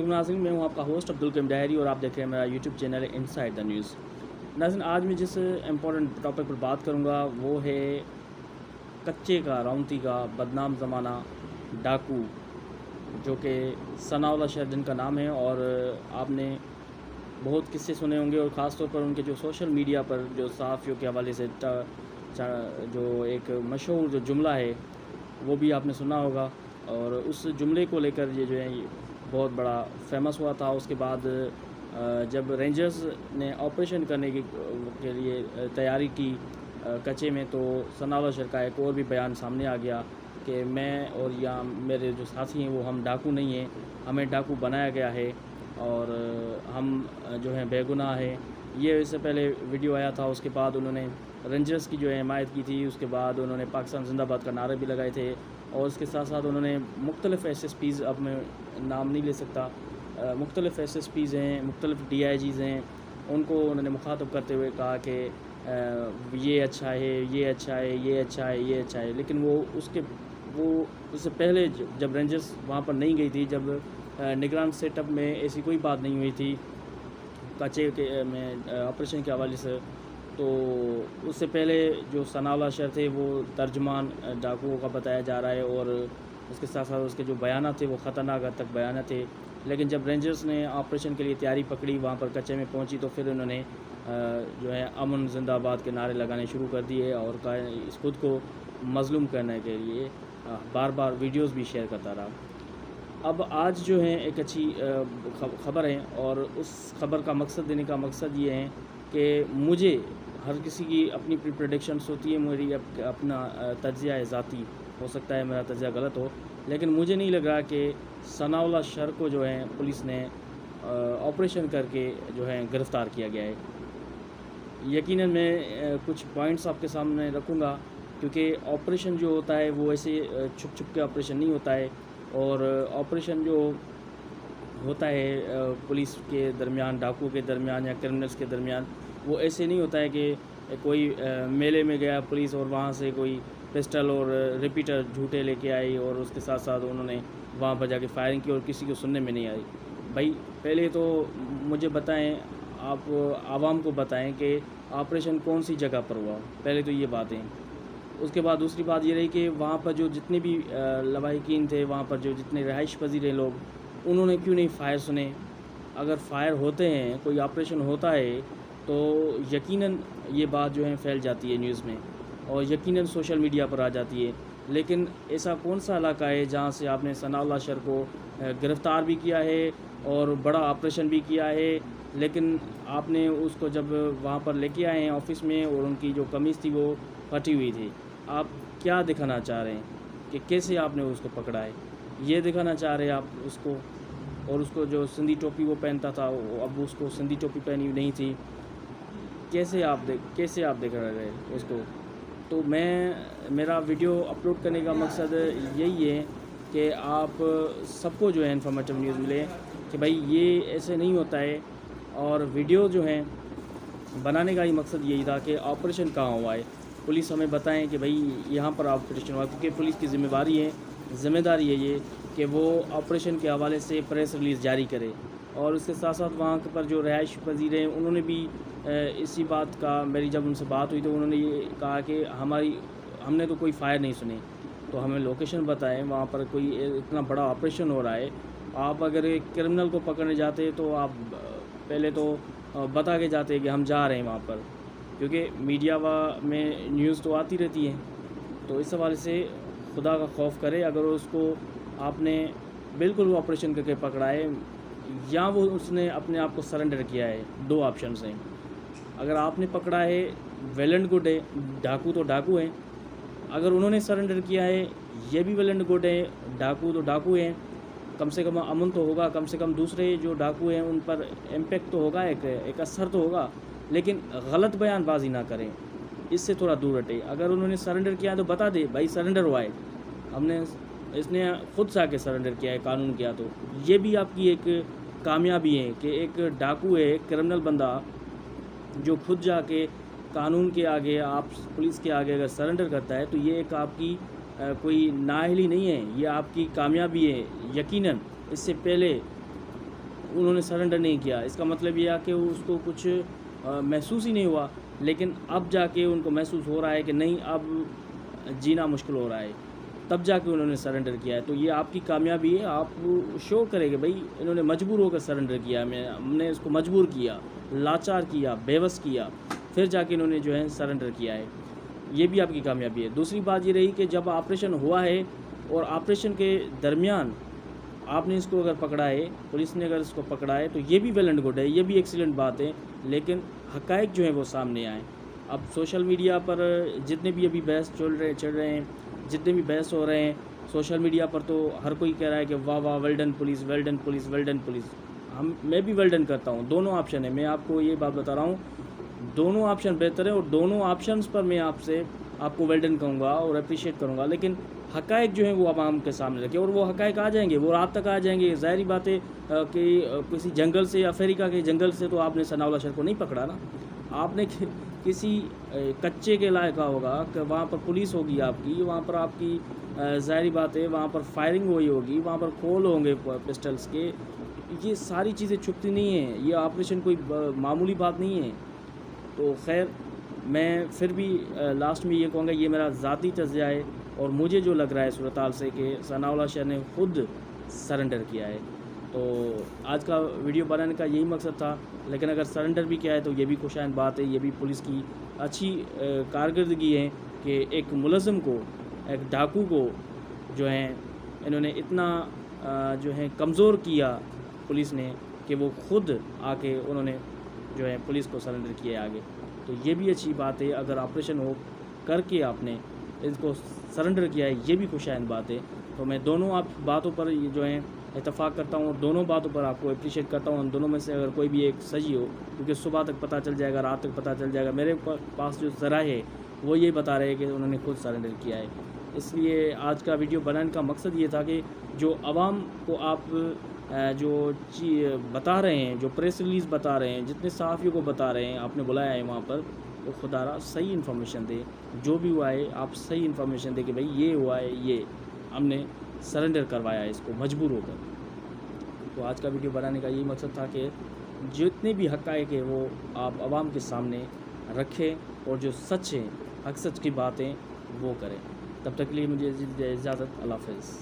ناظرین، میں ہوں آپ کا ہوسٹ عبدالکریم ڈائری اور آپ دیکھ رہے ہیں میرا YouTube channel inside the news. ناظرین، آج میں جس امپورٹنٹ ٹاپک پر بات کروں گا وہ ہے کچے کا راونتی کا بدنام زمانہ ڈاکو، جو کہ ثناء اللہ شہر جن کا نام ہے، اور آپ نے بہت قصے سنے ہوں گے، اور خاص طور پر ان کے جو سوشل میڈیا پر جو صحافیوں کے حوالے سے جو ایک مشہور جو جملہ ہے وہ بھی آپ نے سنا ہوگا، اور اس جملے کو لے کر یہ جو ہے بہت بڑا فیمس ہوا تھا۔ اس کے بعد جب رینجرز نے آپریشن کرنے کے لیے تیاری کی کچے میں، تو ثناء اللہ شہر کا ایک اور بھی بیان سامنے آ گیا کہ میں اور یا میرے جو ساتھی ہیں وہ ہم ڈاکو نہیں ہیں، ہمیں ڈاکو بنایا گیا ہے اور ہم جو ہیں بے گناہ ہیں۔ یہ اس سے پہلے ویڈیو آیا تھا، اس کے بعد انہوں نے رینجرز کی جو ہے حمایت کی تھی، اس کے بعد انہوں نے پاکستان زندہ باد کا نعرے بھی لگائے تھے، اور اس کے ساتھ ساتھ انہوں نے مختلف ایس ایس پیز، اب میں نام نہیں لے سکتا، مختلف ایس ایس پیز ہیں، مختلف ڈی آئی جیز ہیں، ان کو انہوں نے مخاطب کرتے ہوئے کہا کہ یہ اچھا ہے، یہ اچھا ہے، یہ اچھا ہے، یہ اچھا ہے، لیکن وہ اس سے پہلے جب رینجرز وہاں پر نہیں گئی تھی، جب نگران سیٹ اپ میں ایسی کوئی بات نہیں ہوئی تھی کچے کے میں آپریشن کے حوالے سے، تو اس سے پہلے جو ثناء اللہ شہر تھے وہ ترجمان ڈاکوؤں کا بتایا جا رہا ہے، اور اس کے ساتھ ساتھ اس کے جو بیانات تھے وہ خطرناک حد تک بیانات تھے۔ لیکن جب رینجرز نے آپریشن کے لیے تیاری پکڑی، وہاں پر کچے میں پہنچی، تو پھر انہوں نے جو ہے امن زندہ باد کے نعرے لگانے شروع کر دیے، اور اس خود کو مظلوم کرنے کے لیے بار بار ویڈیوز بھی شیئر کرتا رہا۔ اب آج جو ہے ایک اچھی خبر ہے، اور اس خبر کا مقصد دینے کا مقصد یہ ہے کہ مجھے ہر کسی کی اپنی پریڈکشنس ہوتی ہے، میری اپنا تجزیہ ذاتی ہو سکتا ہے، میرا تجزیہ غلط ہو، لیکن مجھے نہیں لگ رہا کہ ثناء اللہ شہر کو جو ہے پولیس نے آپریشن کر کے جو ہے گرفتار کیا گیا ہے۔ یقیناً میں کچھ پوائنٹس آپ کے سامنے رکھوں گا، کیونکہ آپریشن جو ہوتا ہے وہ ایسے چھپ چھپ کے آپریشن نہیں ہوتا ہے، اور آپریشن جو ہوتا ہے پولیس کے درمیان، ڈاکو کے درمیان یا کرمنلز کے درمیان، وہ ایسے نہیں ہوتا ہے کہ کوئی میلے میں گیا پولیس اور وہاں سے کوئی پسٹل اور ریپیٹر جھوٹے لے کے آئی، اور اس کے ساتھ ساتھ انہوں نے وہاں پر جا کے فائرنگ کی اور کسی کو سننے میں نہیں آئی۔ بھائی پہلے تو مجھے بتائیں، آپ عوام کو بتائیں کہ آپریشن کون سی جگہ پر ہوا، پہلے تو یہ باتیں۔ اس کے بعد دوسری بات یہ رہی کہ وہاں پر جو جتنے بھی لواحقین تھے، وہاں پر جو جتنے رہائش پذیر ہیں لوگ، انہوں نے کیوں نہیں فائر سنے؟ اگر فائر ہوتے ہیں، کوئی آپریشن ہوتا ہے، تو یقیناً یہ بات جو ہے پھیل جاتی ہے نیوز میں، اور یقیناً سوشل میڈیا پر آ جاتی ہے۔ لیکن ایسا کون سا علاقہ ہے جہاں سے آپ نے ثناء اللہ شہر کو گرفتار بھی کیا ہے اور بڑا آپریشن بھی کیا ہے، لیکن آپ نے اس کو جب وہاں پر لے کے آئے ہیں آفس میں، اور ان کی جو قمیض تھی وہ پھٹی ہوئی تھی، آپ کیا دکھانا چاہ رہے ہیں کہ کیسے آپ نے اس کو پکڑا ہے؟ یہ دکھانا چاہ رہے ہیں آپ اس کو، اور اس کو جو سندھی ٹوپی وہ پہنتا تھا، اب اس کو سندھی ٹوپی پہنی ہوئی نہیں تھی، کیسے آپ دیکھ رہے ہیں اس کو؟ تو میرا ویڈیو اپلوڈ کرنے کا مقصد یہی ہے کہ آپ سب کو جو ہے انفارمیٹیو نیوز ملے کہ بھائی یہ ایسے نہیں ہوتا ہے، اور ویڈیو جو ہیں بنانے کا ہی مقصد یہی تھا کہ آپریشن کہاں ہوا ہے، پولیس ہمیں بتائیں کہ بھائی یہاں پر آپریشن ہوا، کیونکہ پولیس کی ذمہ داری ہے یہ کہ وہ آپریشن کے حوالے سے پریس ریلیز جاری کرے، اور اس کے ساتھ ساتھ وہاں پر جو رہائش پذیر ہیں انہوں نے بھی اسی بات کا، میری جب ان سے بات ہوئی تو انہوں نے یہ کہا کہ ہم نے تو کوئی فائر نہیں سنے، تو ہمیں لوکیشن بتائیں، وہاں پر کوئی اتنا بڑا آپریشن ہو رہا ہے، آپ اگر ایک کرمنل کو پکڑنے جاتے تو آپ پہلے تو بتا کے جاتے کہ ہم جا رہے ہیں وہاں پر، کیونکہ میڈیا میں نیوز تو آتی رہتی ہے۔ تو اس حوالے سے خدا کا خوف کرے، اگر اس کو آپ نے بالکل وہ آپریشن کر کے پکڑا ہے، یا وہ اس نے اپنے آپ کو سرنڈر کیا ہے، دو آپشنز ہیں۔ اگر آپ نے پکڑا ہے ویل اینڈ گڈ ہے، ڈاکو تو ڈاکو ہیں، اگر انہوں نے سرنڈر کیا ہے یہ بھی ویل اینڈ گڈ ہے، ڈاکو تو ڈاکو ہیں، کم سے کم امن تو ہوگا، کم سے کم دوسرے جو ڈاکو ہیں ان پر امپیکٹ تو ہوگا، ایک اثر تو ہوگا، لیکن غلط بیان بازی نہ کریں، اس سے تھوڑا دور ہٹے۔ اگر انہوں نے سرنڈر کیا تو بتا دے بھائی سرنڈر ہوا ہے، اس نے خود سے آ کے سرنڈر کیا ہے، قانون کیا، تو یہ بھی آپ کی ایک کامیابی ہے کہ ایک ڈاکو ہے، ایک کرمنل بندہ جو خود جا کے قانون کے آگے، آپ پولیس کے آگے اگر سرنڈر کرتا ہے، تو یہ ایک آپ کی کوئی نااہلی نہیں ہے، یہ آپ کی کامیابی ہے۔ یقیناً اس سے پہلے انہوں نے سرنڈر نہیں کیا، اس کا مطلب یہ ہے کہ اس کو کچھ محسوس ہی نہیں ہوا، لیکن اب جا کے ان کو محسوس ہو رہا ہے کہ نہیں اب جینا مشکل ہو رہا ہے، تب جا کے انہوں نے سرنڈر کیا ہے۔ تو یہ آپ کی کامیابی ہے، آپ شو کریں کہ بھائی انہوں نے مجبور ہو کر سرنڈر کیا، ہم نے اس کو مجبور کیا، لاچار کیا، بے بس کیا، پھر جا کے انہوں نے جو ہے سرنڈر کیا ہے، یہ بھی آپ کی کامیابی ہے۔ دوسری بات یہ رہی کہ جب آپریشن ہوا ہے اور آپریشن کے درمیان آپ نے اس کو اگر پکڑا ہے، پولیس نے اگر اس کو پکڑا ہے، تو یہ بھی ویل اینڈ گڈ ہے، یہ بھی ایکسیلنٹ بات ہے، لیکن حقائق جو ہیں وہ سامنے آئیں۔ اب سوشل میڈیا پر جتنے بھی ابھی بحث چل رہے ہیں، جتنے بھی بحث ہو رہے ہیں سوشل میڈیا پر، تو ہر کوئی کہہ رہا ہے کہ واہ واہ well done police, well done police, well done police. میں بھی ویل ڈن کرتا ہوں، دونوں آپشن ہیں، میں آپ کو یہ بات بتا رہا ہوں، دونوں آپشن بہتر ہیں، اور دونوں آپشنز پر میں آپ کو ویل ڈن کہوں گا اور اپریشیٹ کروں گا، لیکن حقائق جو ہیں وہ عوام کے سامنے رکھے، اور وہ حقائق آ جائیں گے، وہ رات تک آ جائیں گے۔ ظاہری بات ہے کہ کسی جنگل سے، افریقہ کے جنگل سے تو آپ نے ثناء اللہ شر کو نہیں پکڑا نا، آپ نے کسی کچے کے علاقہ ہوگا کہ وہاں پر پولیس ہوگی آپ کی، وہاں پر آپ کی ظاہری بات ہے وہاں پر فائرنگ ہوئی ہوگی، وہاں پر کھول ہوں گے پسٹلز کے، یہ ساری چیزیں چھپتی نہیں ہیں، یہ آپریشن کوئی معمولی بات نہیں ہے۔ تو خیر، میں پھر بھی لاسٹ میں یہ کہوں گا، یہ میرا ذاتی تجزیہ ہے، اور مجھے جو لگ رہا ہے صورتحال سے کہ ثناء اللہ شر نے خود سرنڈر کیا ہے۔ تو آج کا ویڈیو بنانے کا یہی مقصد تھا، لیکن اگر سرنڈر بھی کیا ہے تو یہ بھی خوشائند بات ہے، یہ بھی پولیس کی اچھی کارکردگی ہے کہ ایک ملزم کو، ایک ڈاکو کو جو ہیں انہوں نے اتنا جو ہے کمزور کیا پولیس نے کہ وہ خود آ کے انہوں نے جو ہے پولیس کو سرنڈر کیا ہے آگے۔ تو یہ بھی اچھی بات ہے، اگر آپریشن ہو کر کے آپ نے اس کو سرنڈر کیا ہے، یہ بھی خوشائند بات ہے۔ تو میں دونوں باتوں پر جو ہیں اتفاق کرتا ہوں، اور دونوں باتوں پر آپ کو اپریشیٹ کرتا ہوں، ان دونوں میں سے اگر کوئی بھی ایک صحیح ہو، کیونکہ صبح تک پتہ چل جائے گا، رات تک پتہ چل جائے گا۔ میرے پاس جو ذرائع ہے وہ یہ بتا رہے ہیں کہ انہوں نے خود سرنڈر کیا ہے۔ اس لیے آج کا ویڈیو بنانے کا مقصد یہ تھا کہ جو عوام کو آپ جو بتا رہے ہیں، جو پریس ریلیز بتا رہے ہیں، جتنے صحافیوں کو بتا رہے ہیں، آپ نے بلایا ہے وہاں پر، تو خدا را صحیح انفارمیشن دے، جو بھی ہوا ہے آپ صحیح انفارمیشن دے کہ بھئی یہ ہوا ہے، یہ ہم نے سرنڈر کروایا ہے اس کو مجبور ہو کر۔ تو آج کا ویڈیو بنانے کا یہی مقصد تھا کہ جتنے بھی حقائق ہیں وہ آپ عوام کے سامنے رکھیں، اور جو سچ ہے، حق سچ کی باتیں وہ کریں۔ تب تک کے لیے مجھے اجازت، اللہ حافظ۔